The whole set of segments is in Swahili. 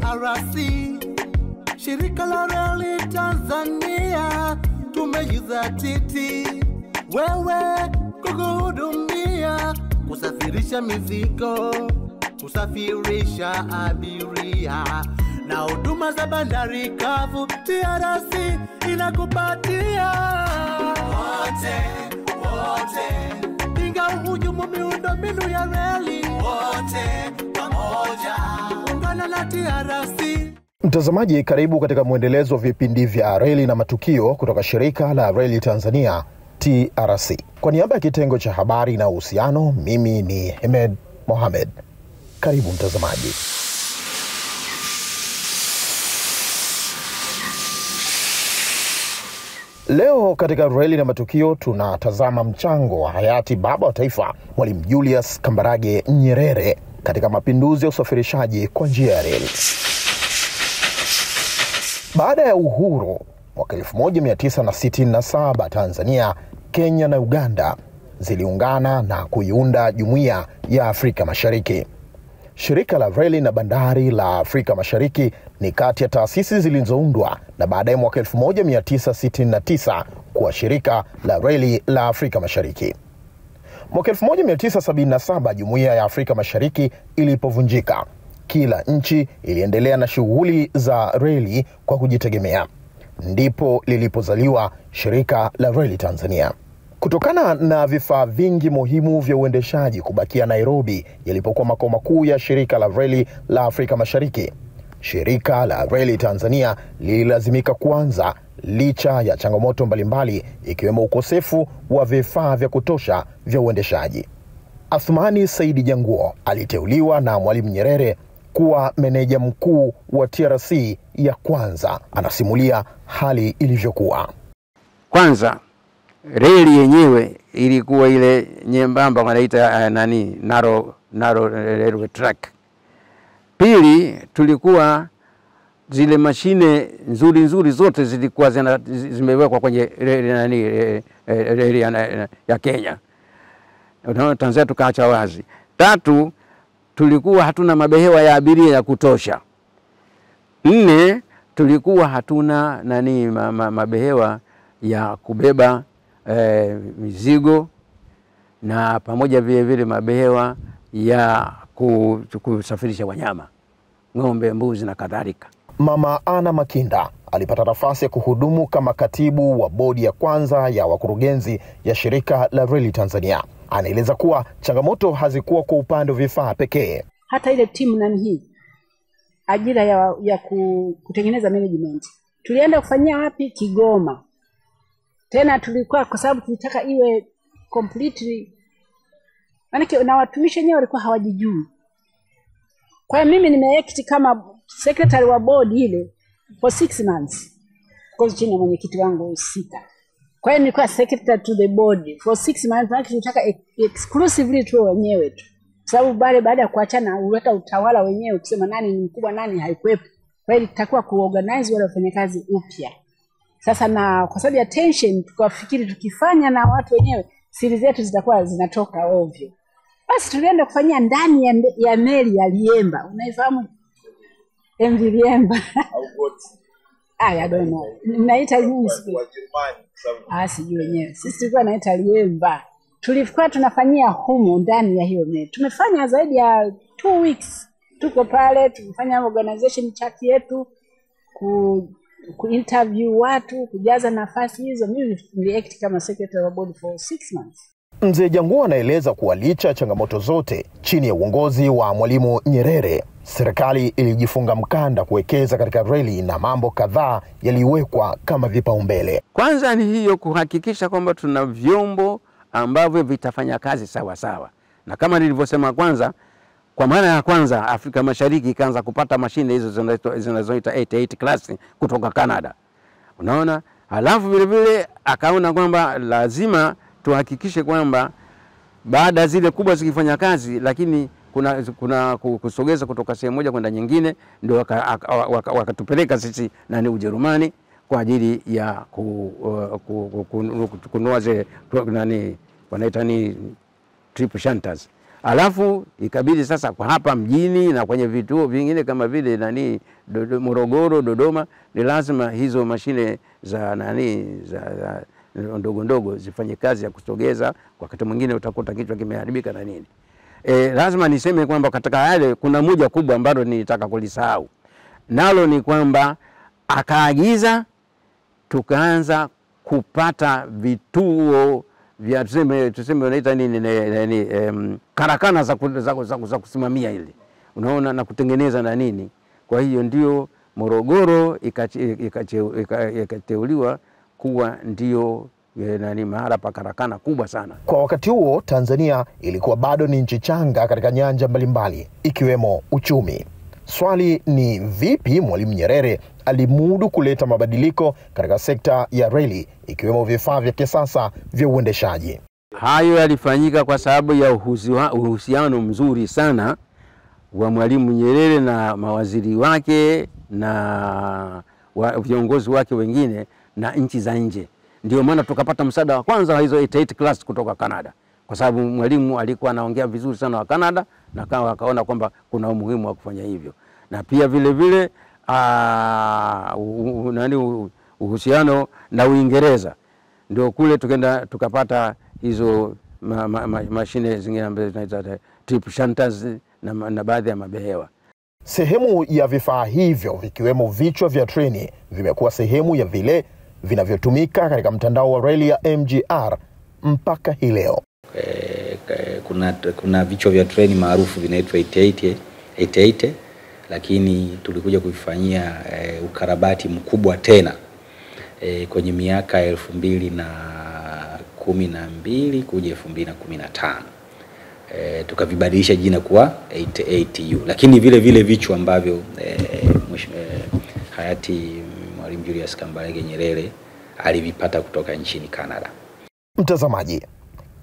TRC, shirika la reli Tanzania, tumejizatiti wewe kukuhudumia, kusafirisha mizigo, kusafirisha abiria na huduma za bandari kavu. TRC inakupatia wote inga uhujumu miundombinu ya reli, wote pamoja ungana na TRC. Mtazamaji, karibu katika mwendelezo wa vipindi vya reli na matukio kutoka shirika la reli Tanzania TRC. Kwa niaba ya kitengo cha habari na uhusiano, mimi ni Ahmed Mohamed. Karibu mtazamaji. Leo katika reli na matukio tunatazama mchango wa hayati baba wa taifa Mwalimu Julius Kambarage Nyerere katika mapinduzi ya usafirishaji kwa njia ya reli. Baada ya uhuru mwaka 1967, Tanzania, Kenya na Uganda ziliungana na kuiunda Jumuiya ya Afrika Mashariki. Shirika la reli na bandari la Afrika Mashariki ni kati ya taasisi zilizoundwa na baadaye mwaka 1969 kuwa shirika la reli la Afrika Mashariki. Mwaka 1977 Jumuiya ya Afrika Mashariki ilipovunjika, kila nchi iliendelea na shughuli za reli kwa kujitegemea. Ndipo lilipozaliwa shirika la reli Tanzania. Kutokana na vifaa vingi muhimu vya uendeshaji kubakia Nairobi yalipokuwa makao makuu ya shirika la reli la Afrika Mashariki, shirika la reli Tanzania lililazimika kuanza licha ya changamoto mbalimbali ikiwemo ukosefu wa vifaa vya kutosha vya uendeshaji. Athmani Saidi Janguo aliteuliwa na Mwalimu Nyerere kuwa meneja mkuu wa TRC ya kwanza. Anasimulia hali ilivyokuwa. Kwanza, reli yenyewe ilikuwa ile nyembamba wanaita narrow railway track. Pili, tulikuwa zile mashine nzuri zote zilikuwa zimewekwa kwenye reli ya Kenya. Unaona, Tanzania tukaacha wazi. Tatu, tulikuwa hatuna mabehewa ya abiria ya kutosha. 4, tulikuwa hatuna mabehewa ya kubeba mizigo, na pamoja vile mabehewa ya kusafirisha wanyama, ng'ombe, mbuzi na kadhalika. Mama Ana Makinda alipata nafasi ya kuhudumu kama katibu wa bodi ya kwanza ya wakurugenzi ya shirika la reli Tanzania. Anaeleza kuwa changamoto hazikuwa kwa upande wa vifaa pekee. Hata ile timu hii ajira ya kutengeneza management tulienda kufanyia wapi? Kigoma. Tena tulikuwa kwa sababu tulitaka iwe completely, maana na watumishi wenyewe walikuwa hawajijui. Kwa hiyo mimi nimeact kama secretary wa board ile for 6 months. Kwa chini ya mwenyekiti wangu 6. Kwa hiyo nilikuwa secretary to the board for 6 months, maana tulitaka exclusively tu wenyewe tu. Sababu baada ya kuachana uleta utawala wenyewe kusema nani ni mkubwa nani haikuepo. Kwa hiyo tutakuwa kuorganize wale wafanyakazi upya. Sasa na kwa sababu ya tension tukafikiri tukifanya na watu wenyewe siri zetu zitakuwa zinatoka ovyo. Basi tulienda kufanyia ndani ya meli ya Liemba. Unaifahamu MV Liemba? I don't know. Naita nini siku? Sijui wenyewe. Sisi tulikuwa naita Liemba. Tulikuwa tunafanyia humo ndani ya hiyo meli. Tumefanya zaidi ya 2 weeks. Tuko pale tumefanya organization chart yetu, interview watu, kujaza nafasi hizo. Mimi niliact kama secretary wa board for 6 months. Mzee Janguo anaeleza kuwa licha changamoto zote, chini ya uongozi wa Mwalimu Nyerere, serikali ilijifunga mkanda kuwekeza katika reli na mambo kadhaa yaliwekwa kama vipaumbele. Kwanza ni hiyo kuhakikisha kwamba tuna vyombo ambavyo vitafanya kazi sawa sawa. Na kama nilivyosema kwanza, kwa maana ya kwanza Afrika Mashariki ikaanza kupata mashine hizo zinazoita 88 class kutoka Canada. Unaona? Halafu vile akaona kwamba lazima tuhakikishe kwamba baada zile kubwa zikifanya kazi, lakini kuna kusogeza kutoka sehemu moja kwenda nyingine, ndio wakatupeleka sisi Ujerumani kwa ajili ya kununua zile wanaita triple shunters Alafu ikabidi sasa kwa hapa mjini na kwenye vituo vingine kama vile Morogoro, Dodoma, ni lazima hizo mashine za za ndogo ndogo zifanye kazi ya kusogeza. Kwa wakati mwingine utakuta kichwa kimeharibika na nini. Lazima niseme kwamba katika yale kuna moja kubwa ambalo nilitaka kulisahau. Nalo ni kwamba akaagiza tukaanza kupata vituo vya tuseme unaita nini karakana za kusimamia ile, unaona, na kutengeneza na nini. Kwa hiyo ndio Morogoro ikateuliwa kuwa ndio mahala pa karakana kubwa sana. Kwa wakati huo Tanzania ilikuwa bado ni nchi changa katika nyanja mbalimbali ikiwemo uchumi. Swali ni vipi Mwalimu Nyerere alimudu kuleta mabadiliko katika sekta ya reli ikiwemo vifaa vya kisasa vya uendeshaji. Hayo yalifanyika kwa sababu ya uhusiano mzuri sana wa Mwalimu Nyerere na mawaziri wake na viongozi wake wengine na nchi za nje. Ndio maana tukapata msaada wa kwanza wa hizo 88 class kutoka Canada, kwa sababu Mwalimu alikuwa anaongea vizuri sana wa Canada na akaona kwamba kuna umuhimu wa kufanya hivyo. Na pia vile vile uhusiano na Uingereza, ndio kule tukenda tukapata hizo mashine zingine ambazo zinaitwa trip shunters na baadhi ya mabehewa. Sehemu ya vifaa hivyo vikiwemo vichwa vya treni vimekuwa sehemu ya vile vinavyotumika katika mtandao wa reli ya MGR mpaka hii leo. Kuna vichwa vya treni maarufu vinaitwa 88, lakini tulikuja kuifanyia ukarabati mkubwa tena kwenye miaka 2012 kuja 2015. Tukavibadilisha jina kuwa 88U, lakini vile vichwa ambavyo hayati Mwalimu Julius Kambarage Nyerere alivipata kutoka nchini Canada. Mtazamaji,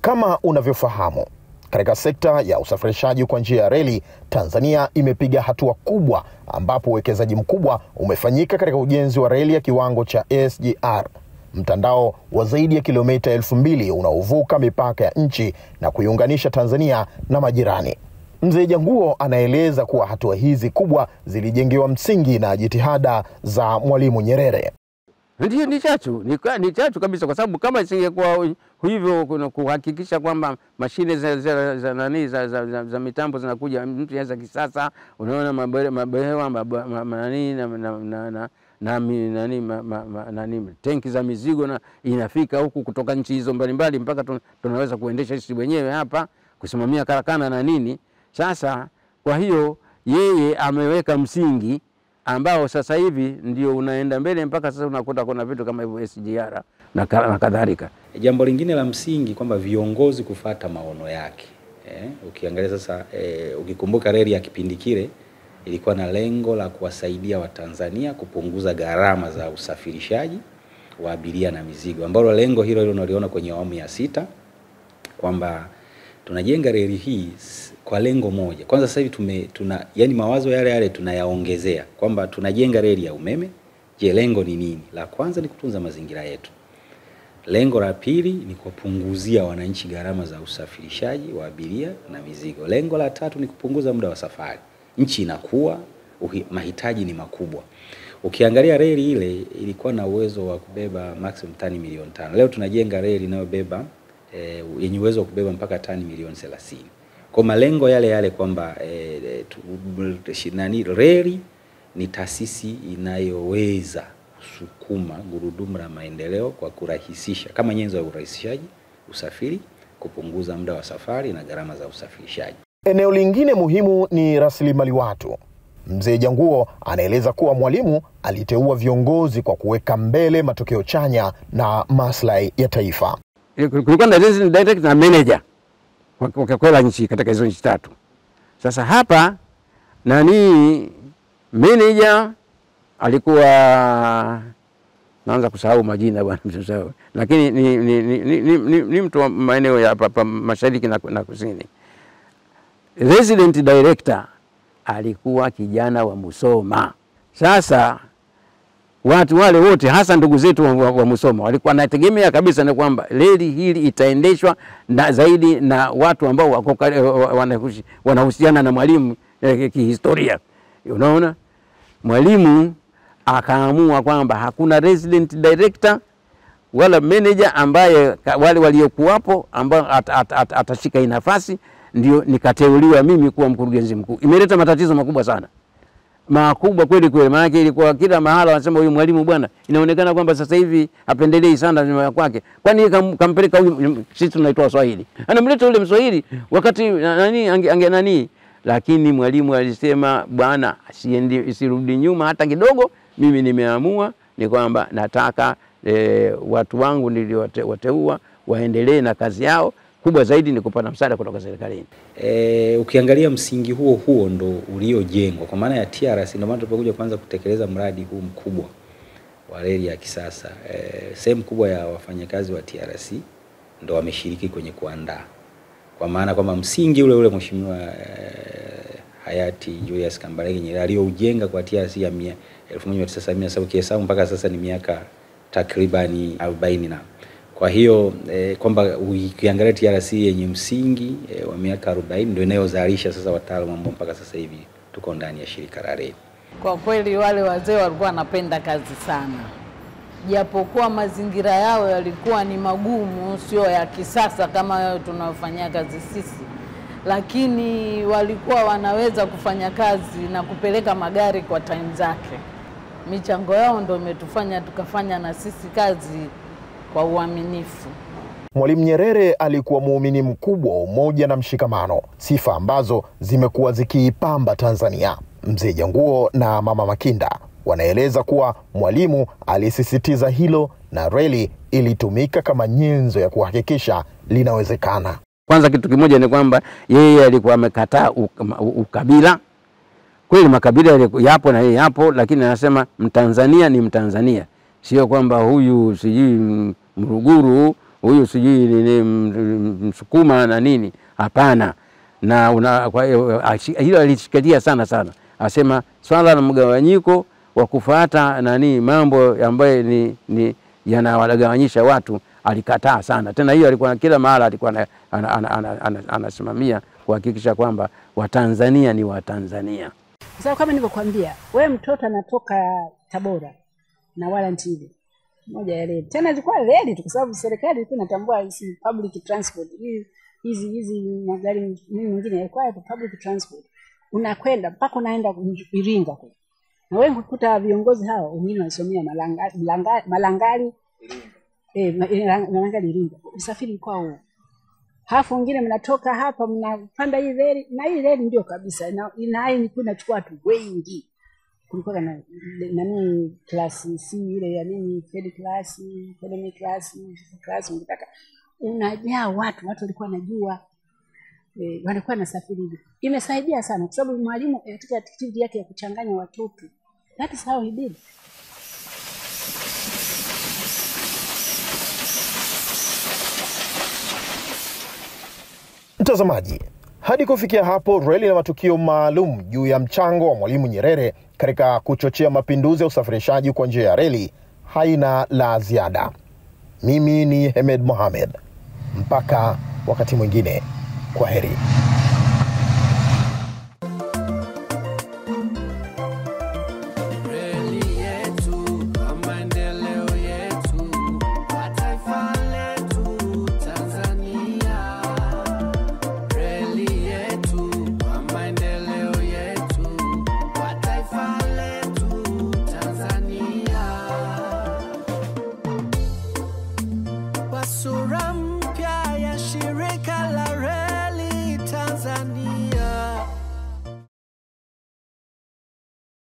kama unavyofahamu, katika sekta ya usafirishaji kwa njia ya reli, Tanzania imepiga hatua kubwa ambapo uwekezaji mkubwa umefanyika katika ujenzi wa reli ya kiwango cha SGR, mtandao wa zaidi ya kilomita 2000 unaovuka mipaka ya nchi na kuiunganisha Tanzania na majirani. Mzee Janguo anaeleza kuwa hatua hizi kubwa zilijengewa msingi na jitihada za Mwalimu Nyerere. Ndio ni chachu kabisa, kwa sababu kama isingekuwa hivyo kuhakikisha kwamba mashine za mitambo zinakuja mpya za kisasa, unaona mabehewa tenki za mizigo na inafika huku kutoka nchi hizo mbalimbali mpaka tunaweza kuendesha sisi wenyewe hapa kusimamia karakana na nini. Sasa kwa hiyo yeye ameweka msingi ambao sasa hivi ndio unaenda mbele mpaka sasa unakuta kuna vitu kama hivyo SGR na kadhalika. Jambo lingine la msingi kwamba viongozi kufuata maono yake. Ukiangalia sasa ukikumbuka reli ya kipindi kile ilikuwa na lengo la kuwasaidia Watanzania kupunguza gharama za usafirishaji wa abiria na mizigo, ambalo lengo hilo unaliona kwenye awamu ya 6 kwamba tunajenga reli hii kwa lengo moja. Kwanza sasa hivi yani mawazo yale tunayaongezea kwamba tunajenga reli ya umeme. Je, lengo ni nini? La kwanza ni kutunza mazingira yetu. Lengo la pili ni kupunguzia wananchi gharama za usafirishaji wa abiria na mizigo. Lengo la tatu ni kupunguza muda wa safari. Nchi inakuwa, mahitaji ni makubwa. Ukiangalia reli ile ilikuwa na uwezo wa kubeba maximum tani milioni 5. Leo tunajenga reli inayobeba yenye uwezo wa kubeba mpaka tani milioni 30. Kwa malengo yale kwamba reli ni taasisi inayoweza kusukuma gurudumu la maendeleo kwa kurahisisha kama nyenzo ya urahisishaji usafiri, kupunguza muda wa safari na gharama za usafirishaji. Eneo lingine muhimu ni rasilimali watu. Mzee Janguo anaeleza kuwa Mwalimu aliteua viongozi kwa kuweka mbele matokeo chanya na maslahi ya taifa. Kulikuwa na director na manager kwa kwela nchi katika hizo nchi tatu. Sasa hapa manager alikuwa, naanza kusahau majina bwana msahau, lakini ni mtu wa maeneo ya hapa mashariki na kusini. Resident director alikuwa kijana wa Musoma. Sasa watu wale wote hasa ndugu zetu wa Musoma walikuwa wanategemea kabisa na kwamba reli hili itaendeshwa na zaidi na watu ambao wako wanahusiana na Mwalimu kihistoria. Unaona, Mwalimu akaamua kwamba hakuna resident director wala manager ambaye wale waliokuwapo ambao atashika hii nafasi, ndio nikateuliwa mimi kuwa mkurugenzi mkuu. Imeleta matatizo makubwa sana, makubwa kweli kweli, maana ilikuwa kila mahala wanasema huyu Mwalimu bwana, inaonekana kwamba sasa hivi apendelei sana nyuma kwake. Kwani kampeleka huyu, sisi tunaitwa Swahili, anamleta yule Mswahili wakati nani. Lakini Mwalimu alisema bwana, isirudi nyuma hata kidogo. Mimi nimeamua ni kwamba nataka watu wangu niliowateua waendelee na kazi yao, kubwa zaidi ni kupata msaada kutoka serikalini. Ukiangalia msingi huo ndo uliojengwa kwa maana ya TRC, ndio maana tulipokuja kwanza kutekeleza mradi huu mkubwa wa reli ya kisasa. Sehemu kubwa ya wafanyakazi wa TRC ndo wameshiriki kwenye kuandaa, kwa maana kwamba msingi ule Mheshimiwa hayati Julius Kambarage Nyerere aliyoujenga kwa TRC ya 1977 kihesabu mpaka sasa ni miaka takribani 40 na. Kwa hiyo kwamba ukiangalia TRC yenye msingi wa miaka 40 ndio inayozalisha sasa wataalamu ambao mpaka sasa hivi tuko ndani ya shirika la reli. Kwa kweli wale wazee walikuwa wanapenda kazi sana, japokuwa mazingira yao yalikuwa ni magumu, sio ya kisasa kama tunafanyia kazi sisi, lakini walikuwa wanaweza kufanya kazi na kupeleka magari kwa time zake. Michango yao ndio imetufanya tukafanya na sisi kazi kwa uaminifu. Mwalimu Nyerere alikuwa muumini mkubwa wa umoja na mshikamano, sifa ambazo zimekuwa zikiipamba Tanzania. Mzee Janguo na Mama Makinda wanaeleza kuwa Mwalimu alisisitiza hilo na reli ilitumika kama nyenzo ya kuhakikisha linawezekana. Kwanza kitu kimoja ni kwamba yeye alikuwa amekataa ukabila. Kweli makabila yapo na yeye yapo, lakini anasema Mtanzania ni Mtanzania. Sio kwamba huyu sijui Mruguru, huyu sijui ni Msukuma na nini. Hapana. Na kwa hiyo alishikilia sana. Asema swala la mgawanyiko wa kufuata mambo ambayo ni yanawagawanyisha watu alikataa sana. Tena hiyo alikuwa kila mahali alikuwa anasimamia kuhakikisha kwamba Watanzania ni Watanzania. Kwa sababu kama nilivyokuambia, wewe mtoto anatoka Tabora na warrant ile moja ya reli. Tena ilikuwa reli tu, kwa sababu serikali ilikuwa inatambua hizi public transport. Hizi magari mengine yalikuwa public transport. Unakwenda mpaka unaenda Iringa kule. Na wewe ukuta viongozi hao wengine wanasomea Malangali. Malangali Iringa. Usafiri kwa huo. Halafu wengine mnatoka hapa mnapanda hii reli, na hii reli ndio kabisa. Na ilikuwa inachukua watu wengi. Kulikuwa na class C ile ya third class, economy class unataka. Unajaa watu walikuwa wanajua walikuwa na safari hivi. Imesaidia sana kwa sababu Mwalimu katika activity yake ya kuchanganya watoto. That is how he did. Mtazamaji, hadi kufikia hapo reli na matukio maalum juu ya mchango wa Mwalimu Nyerere katika kuchochea mapinduzi ya usafirishaji kwa njia ya reli haina la ziada. Mimi ni Hemed Mohamed. Mpaka wakati mwingine, kwaheri.